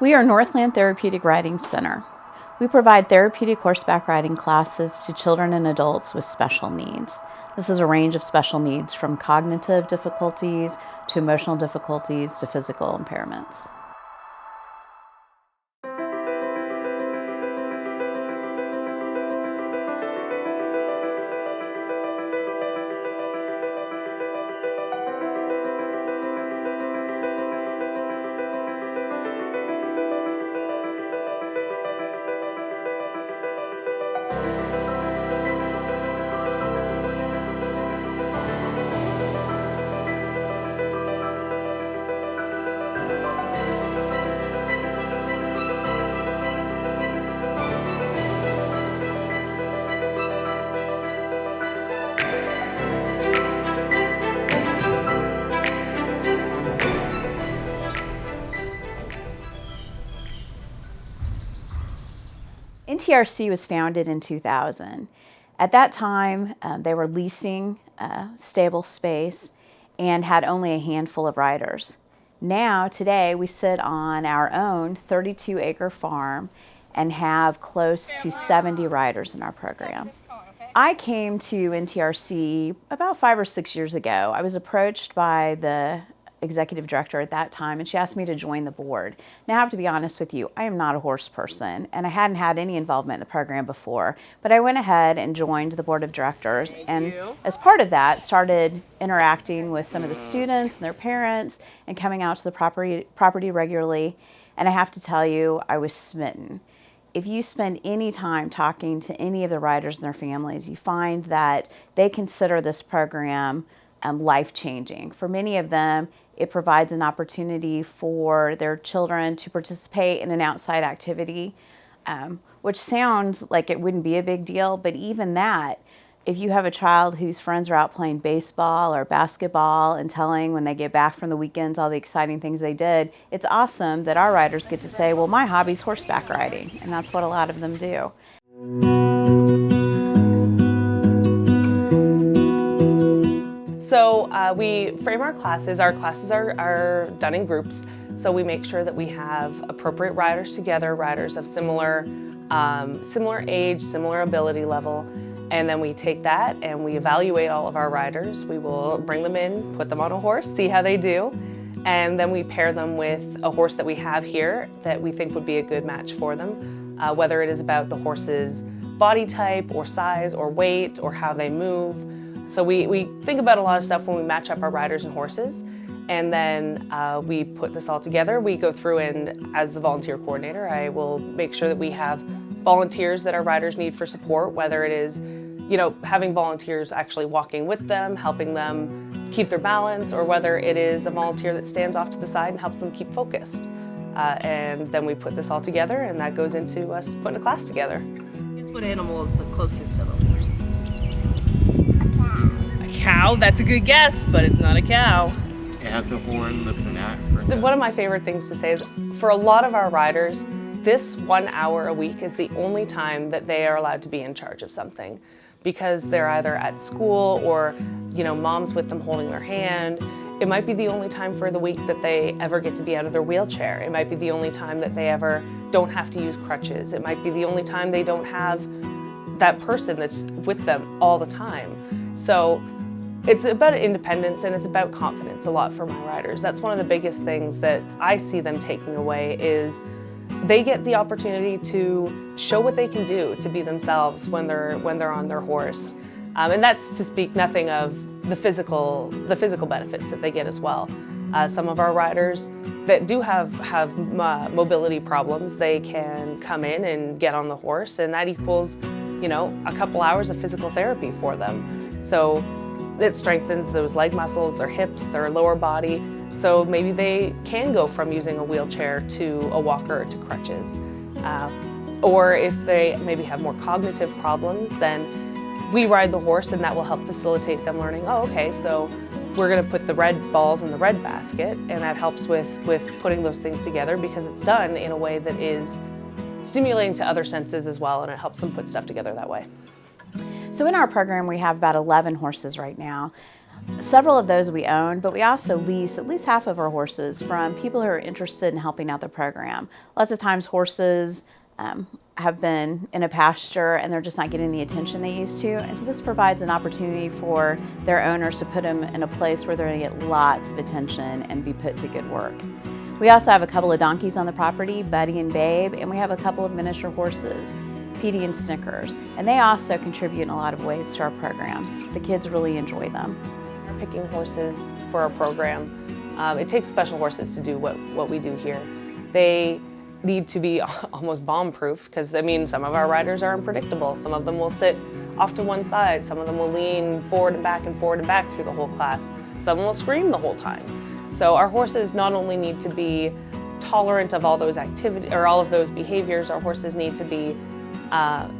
We are Northland Therapeutic Riding Center. We provide therapeutic horseback riding classes to children and adults with special needs. This is a range of special needs from cognitive difficulties to emotional difficulties to physical impairments. NTRC was founded in 2000. At that time, they were leasing stable space and had only a handful of riders. Now, today, we sit on our own 32-acre farm and have close to 70 riders in our program. I came to NTRC about 5 or 6 years ago. I was approached by the executive director at that time, and she asked me to join the board. Now, I have to be honest with you, I am not a horse person, and I hadn't had any involvement in the program before, but I went ahead and joined the board of directors, and as part of that, started interacting with some of the students and their parents, and coming out to the property regularly, and I have to tell you, I was smitten. If you spend any time talking to any of the riders and their families, you find that they consider this program life-changing. For many of them, it provides an opportunity for their children to participate in an outside activity, which sounds like it wouldn't be a big deal, but even that, if you have a child whose friends are out playing baseball or basketball and telling when they get back from the weekends all the exciting things they did, it's awesome that our riders get to say, well, my hobby's horseback riding, and that's what a lot of them do. So we frame our classes. Our classes are done in groups, so we make sure that we have appropriate riders together, riders of similar age, similar ability level, and then we take that and we evaluate all of our riders. We will bring them in, put them on a horse, see how they do, and then we pair them with a horse that we have here that we think would be a good match for them, whether it is about the horse's body type or size or weight or how they move. So we think about a lot of stuff when we match up our riders and horses, and then we put this all together. We go through, and as the volunteer coordinator, I will make sure that we have volunteers that our riders need for support, whether it is, having volunteers actually walking with them, helping them keep their balance, or whether it is a volunteer that stands off to the side and helps them keep focused. And then we put this all together, and that goes into us putting a class together. Guess what animal is the closest to the horse? Cow? That's a good guess, but it's not a cow. It has a horn, looks an act. One of my favorite things to say is, for a lot of our riders, this 1 hour a week is the only time that they are allowed to be in charge of something, because they're either at school or, mom's with them holding their hand. It might be the only time for the week that they ever get to be out of their wheelchair. It might be the only time that they ever don't have to use crutches. It might be the only time they don't have that person that's with them all the time. So it's about independence and it's about confidence a lot for my riders. That's one of the biggest things that I see them taking away, is they get the opportunity to show what they can do to be themselves when they're on their horse. And that's to speak nothing of the physical benefits that they get as well. Some of our riders that do have mobility problems, they can come in and get on the horse, and that equals, a couple hours of physical therapy for them. So it strengthens those leg muscles, their hips, their lower body. So maybe they can go from using a wheelchair to a walker to crutches. Or if they maybe have more cognitive problems, then we ride the horse, and that will help facilitate them learning, oh, okay, so we're gonna put the red balls in the red basket, and that helps with putting those things together, because it's done in a way that is stimulating to other senses as well, and it helps them put stuff together that way. So in our program, we have about 11 horses right now. Several of those we own, but we also lease at least half of our horses from people who are interested in helping out the program. Lots of times horses have been in a pasture and they're just not getting the attention they used to, and so this provides an opportunity for their owners to put them in a place where they're going to get lots of attention and be put to good work. We also have a couple of donkeys on the property, Buddy and Babe, and we have a couple of miniature horses, Petey and Snickers, and they also contribute in a lot of ways to our program. The kids really enjoy them. We're picking horses for our program. It takes special horses to do what we do here. They need to be almost bomb-proof because, I mean, some of our riders are unpredictable. Some of them will sit off to one side. Some of them will lean forward and back through the whole class. Some will scream the whole time. So our horses not only need to be tolerant of all those activities or all of those behaviors, our horses need to be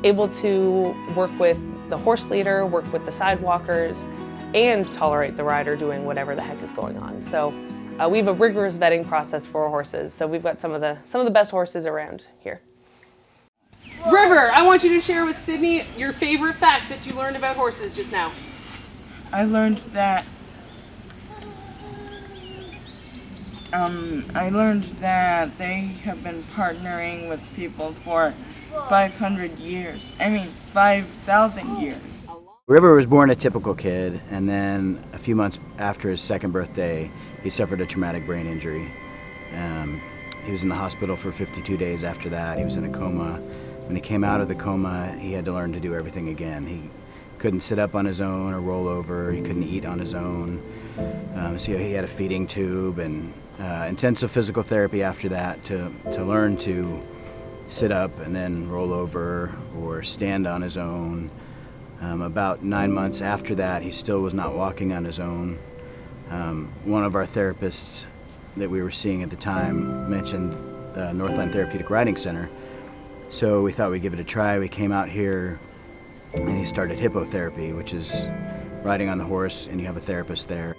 able to work with the horse leader, work with the sidewalkers, and tolerate the rider doing whatever the heck is going on. So we have a rigorous vetting process for our horses. So we've got some of the best horses around here. River, I want you to share with Sydney your favorite fact that you learned about horses just now. I learned that they have been partnering with people for 500 years. I mean, 5,000 years. River was born a typical kid, and then a few months after his second birthday, he suffered a traumatic brain injury. He was in the hospital for 52 days after that. He was in a coma. When he came out of the coma, he had to learn to do everything again. He couldn't sit up on his own or roll over. He couldn't eat on his own. So he had a feeding tube and intensive physical therapy after that to learn to sit up and then roll over or stand on his own. About 9 months after that, he still was not walking on his own. One of our therapists that we were seeing at the time mentioned the Northland Therapeutic Riding Center, so we thought we'd give it a try. We came out here and he started hippotherapy, which is riding on the horse and you have a therapist there.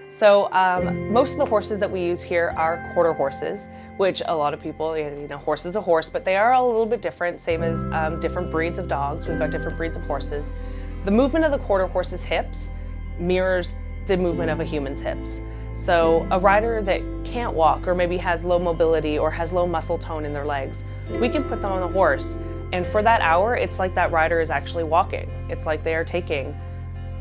So most of the horses that we use here are quarter horses, which a lot of people, horse is a horse, but they are all a little bit different, same as different breeds of dogs. We've got different breeds of horses. The movement of the quarter horse's hips mirrors the movement of a human's hips. So a rider that can't walk or maybe has low mobility or has low muscle tone in their legs, we can put them on the horse, and for that hour, it's like that rider is actually walking. It's like they are taking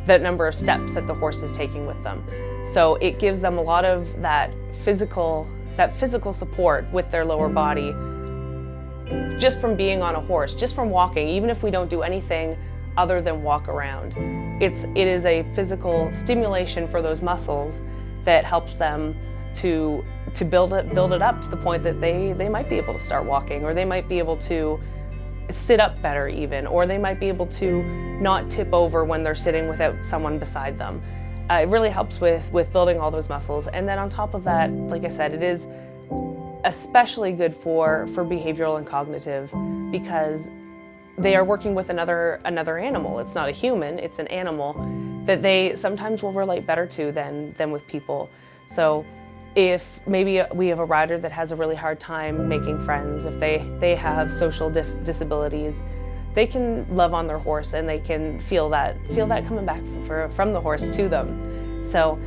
that number of steps that the horse is taking with them. So it gives them a lot of that physical support with their lower body just from being on a horse, just from walking, even if we don't do anything other than walk around. It is a physical stimulation for those muscles that helps them to build it up to the point that they might be able to start walking, or they might be able to sit up better even, or they might be able to not tip over when they're sitting without someone beside them. It really helps with building all those muscles. And then on top of that, like I said, it is especially good for behavioral and cognitive because they are working with another animal. It's not a human, it's an animal that they sometimes will relate better to than with people. So if maybe we have a rider that has a really hard time making friends, if they have social disabilities, they can love on their horse and they can feel that coming back from the horse to them. So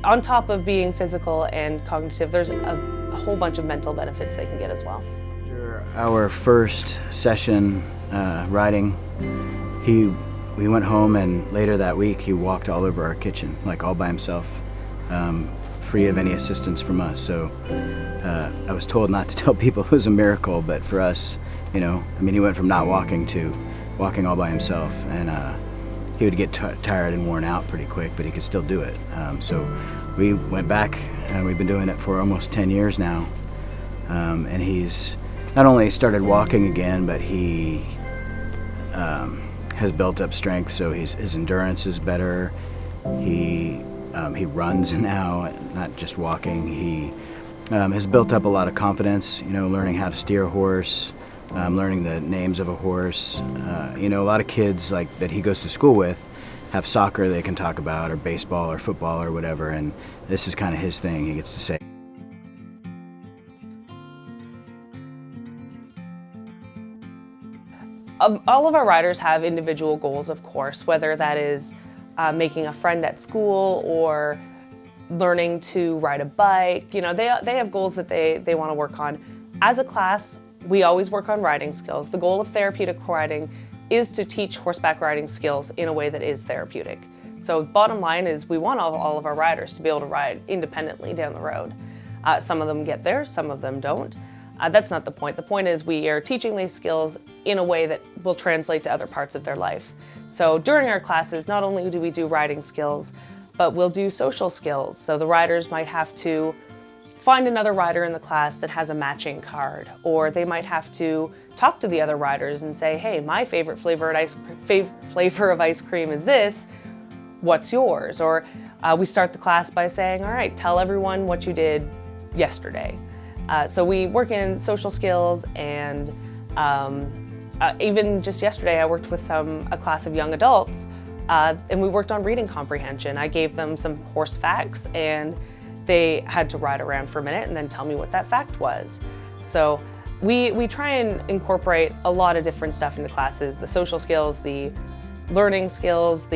on top of being physical and cognitive, there's a whole bunch of mental benefits they can get as well. After our first session riding, we went home, and later that week he walked all over our kitchen, like all by himself, free of any assistance from us. So I was told not to tell people it was a miracle, but for us, he went from not walking to walking all by himself, and he would get tired and worn out pretty quick, but he could still do it. So we went back, and we've been doing it for almost 10 years now, and he's not only started walking again, but he has built up strength, so his endurance is better. He runs now, not just walking. He has built up a lot of confidence, learning how to steer a horse, learning the names of a horse. A lot of kids that he goes to school with have soccer they can talk about, or baseball or football or whatever, and this is kind of his thing. He gets to say. all of our riders have individual goals, of course, whether that is making a friend at school or learning to ride a bike. You know, they have goals that they want to work on. As a class, we always work on riding skills. The goal of therapeutic riding is to teach horseback riding skills in a way that is therapeutic. So bottom line is we want all of our riders to be able to ride independently down the road. Some of them get there, some of them don't. That's not the point. The point is we are teaching these skills in a way that will translate to other parts of their life. So during our classes, not only do we do riding skills, but we'll do social skills. So the riders might have to find another rider in the class that has a matching card, or they might have to talk to the other riders and say, hey, my favorite flavor of ice cream is this, what's yours? Or we start the class by saying, all right, tell everyone what you did yesterday. So we work in social skills, and even just yesterday I worked with a class of young adults, and we worked on reading comprehension. I gave them some horse facts, and they had to ride around for a minute and then tell me what that fact was. So we try and incorporate a lot of different stuff into classes: the social skills, the learning skills,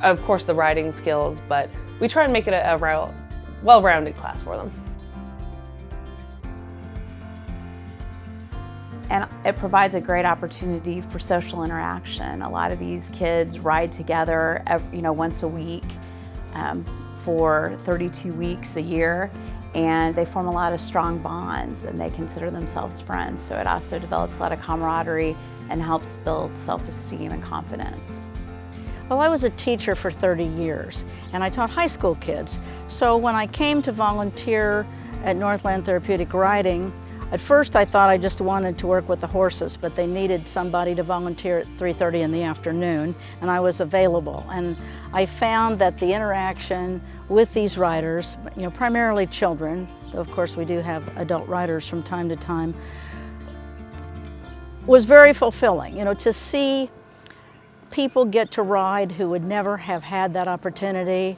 of course the riding skills, but we try and make it a well-rounded class for them. And it provides a great opportunity for social interaction. A lot of these kids ride together, once a week for 32 weeks a year, and they form a lot of strong bonds, and they consider themselves friends. So it also develops a lot of camaraderie and helps build self-esteem and confidence. Well, I was a teacher for 30 years, and I taught high school kids. So when I came to volunteer at Northland Therapeutic Riding, at first I thought I just wanted to work with the horses, but they needed somebody to volunteer at 3:30 in the afternoon, and I was available. And I found that the interaction with these riders, primarily children, though of course we do have adult riders from time to time, was very fulfilling. To see people get to ride who would never have had that opportunity.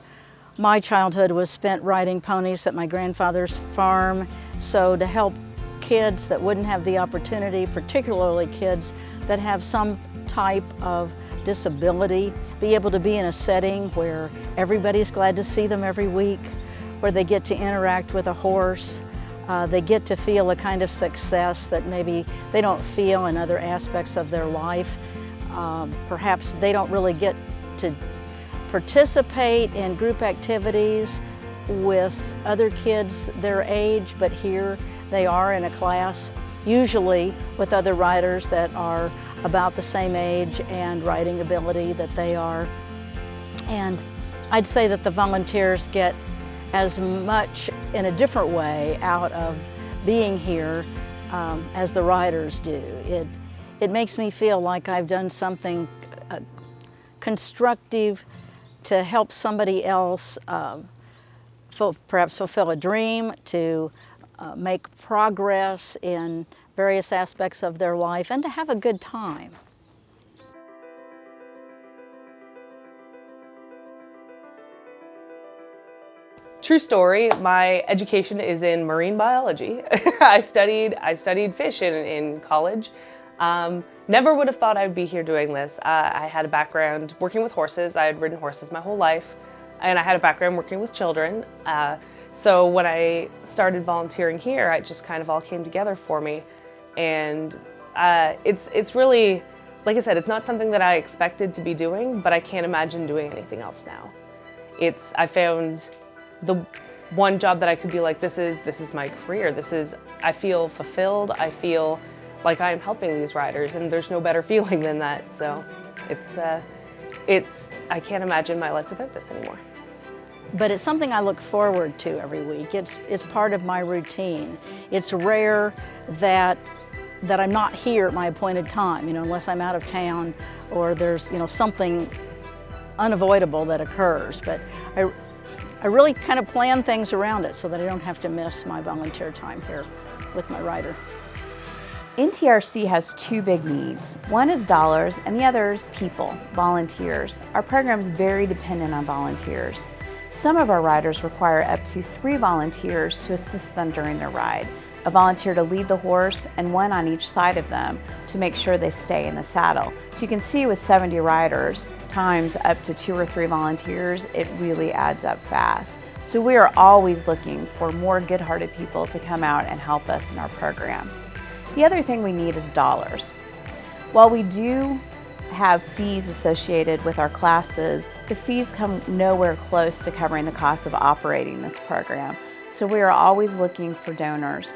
My childhood was spent riding ponies at my grandfather's farm, so to help kids that wouldn't have the opportunity, particularly kids that have some type of disability, be able to be in a setting where everybody's glad to see them every week, where they get to interact with a horse, they get to feel a kind of success that maybe they don't feel in other aspects of their life. Perhaps they don't really get to participate in group activities with other kids their age, but here they are in a class, usually with other riders that are about the same age and riding ability that they are. And I'd say that the volunteers get as much in a different way out of being here as the riders do. It makes me feel like I've done something constructive to help somebody else perhaps fulfill a dream, to make progress in various aspects of their life, and to have a good time. True story, my education is in marine biology. I studied fish in college. Never would have thought I'd be here doing this. I had a background working with horses. I had ridden horses my whole life, and I had a background working with children. So when I started volunteering here, it just kind of all came together for me. And it's really, like I said, it's not something that I expected to be doing, but I can't imagine doing anything else now. I found the one job that I could be like, this is my career. I feel fulfilled. I feel like I'm helping these riders, and there's no better feeling than that. So I can't imagine my life without this anymore. But it's something I look forward to every week. It's part of my routine. It's rare that I'm not here at my appointed time, unless I'm out of town or there's, something unavoidable that occurs. But I really kind of plan things around it so that I don't have to miss my volunteer time here with my rider. NTRC has two big needs. One is dollars, and the other is people, volunteers. Our program is very dependent on volunteers. Some of our riders require up to 3 volunteers to assist them during their ride. a volunteer to lead the horse, and one on each side of them to make sure they stay in the saddle. So you can see with 70 riders times up to 2 or 3 volunteers, it really adds up fast. So we are always looking for more good-hearted people to come out and help us in our program. The other thing we need is dollars. While we do have fees associated with our classes, the fees come nowhere close to covering the cost of operating this program. So we are always looking for donors,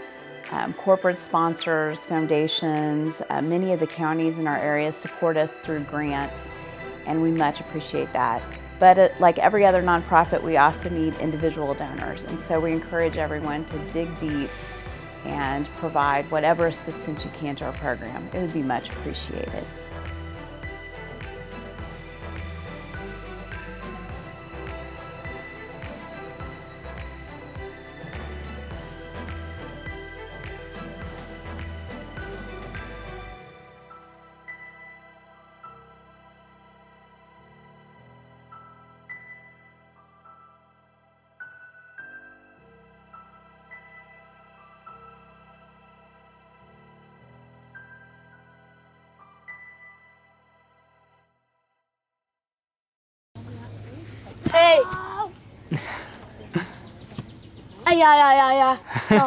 corporate sponsors, foundations. Many of the counties in our area support us through grants, and we much appreciate that. But like every other nonprofit, we also need individual donors, and so we encourage everyone to dig deep and provide whatever assistance you can to our program. It would be much appreciated. Hey! Ay, ay, ay, ay, ay. No,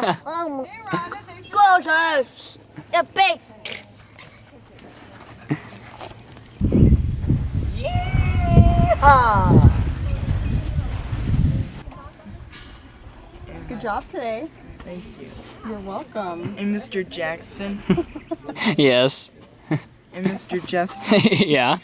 go to the big. Yeehaw! Good job today. Thank you. You're welcome. And Mr. Jackson. Yes. And Mr. Justin. Yeah.